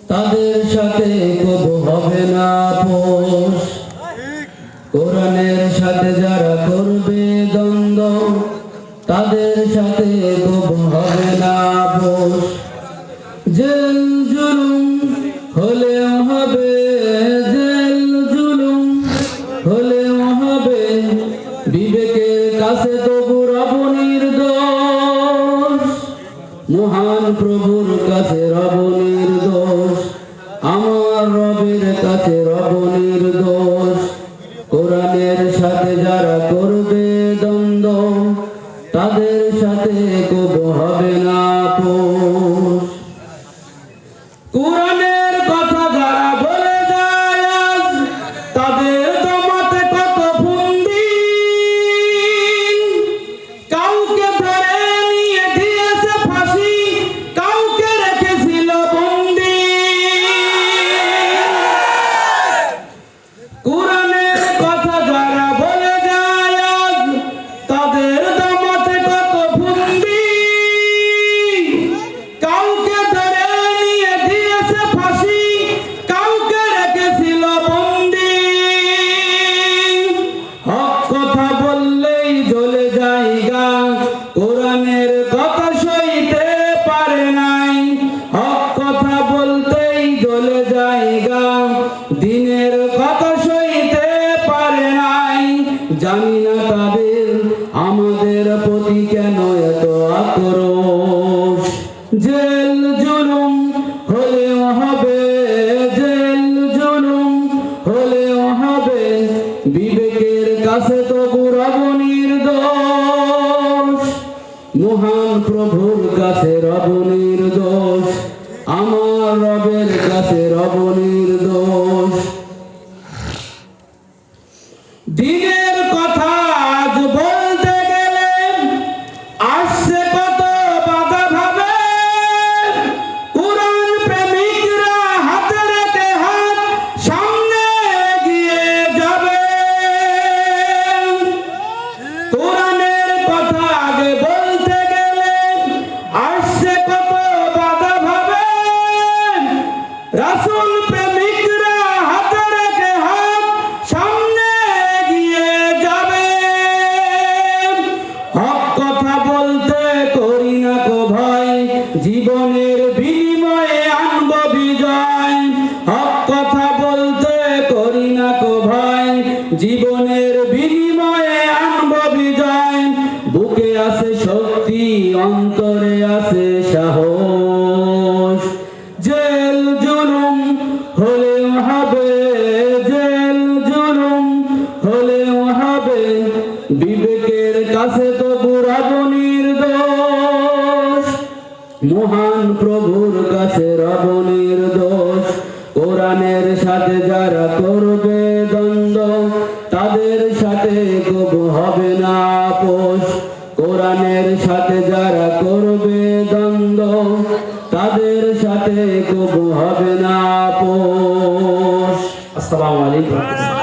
তাদের সাথে কবু হবে না আপোষ। কোরআনের সাথে যারা করবে দ্বন্দ্ব, তাদের সাথে কবু হবে না আপোষ। জেল জুলুম হলেও হবে, জেল জুলুম হলেও হবে, বিবেকের কাছে তবু রব নির্দোষ। মহান প্রভুর কাছে রব নির্দোষ, আমার রবের কাছে রব নির্দোষ। কোরআনের সাথে যারা করবে দ্বন্দ্ব, তাদের সাথে কবু হবে না আপোষ। কোরআনের কথা যারা বলে যায় আজ, তাদের দমাতে কত ফন্দি। কাউকে ধরে নিয়ে দিয়েছে ফাঁসি, কাউকে রেখেছিল বন্দি। কোরআনের কথা যারা বলে যায় আজ, তাদের দমাতে কত ফন্দি। কাউকে ধরে নিয়ে দিয়েছে ফাঁসি, কাউকে রেখেছিল বন্দি। হক কথা বললেই জ্বলে যায় গা, কোরআনের কথা সইতে পারে নাই। হক কথা বলতেই জ্বলে যায় গা, দিনের কথা সইতে পারে নাই। জানি না তাদের আমাদের প্রতি কেন এত আক্রোশ। জেল জুলুম হলেও হবে, জেল জুলুম হলেও হবে, বিবেকের কাছে তবু রব নির্দোষ। মহান প্রভুর কাছে রব নির্দোষ, আমার রবের কাছে রব নির্দোষ। দিনের কথা আজ বলতে গেলে আসছে কত বাধা ভাবে। কোরআন প্রেমিকরা হাতে রেখে হাত সামনে এগিয়ে যাবে। কোরআনের কথা আগে বলতে গেলে আসছে কত বাধা ভাবে। রাসূল প্রেমিকরা হাতে রেখে হাত সামনে এগিয়ে যাবে। হক কথা বলতে করি না কো ভয়, জীবনের বিনিময়ে আনব বিজয়। হক কথা বলতে করি না কো ভয়, জীবনের বিনিময়ে আনব বিজয়। বুকে আছে শক্তি, অন্তরে আছে সাহস। জেল জুলুম হলেও হবে, জেল জুলুম হলেও হবে, বিবেকের কাছে তবু রব নির্দোষ। মহান প্রভুর কাছে রব নির্দোষ। কোরআনের সাথে যারা করবে দ্বন্দ্ব, তাদের সাথে কবু হবে না আপোষ। কোরআনের সাথে যারা করবে দ্বন্দ্ব, তাদের সাথে কবু হবে না আপোষ। আসসালামু আলাইকুম।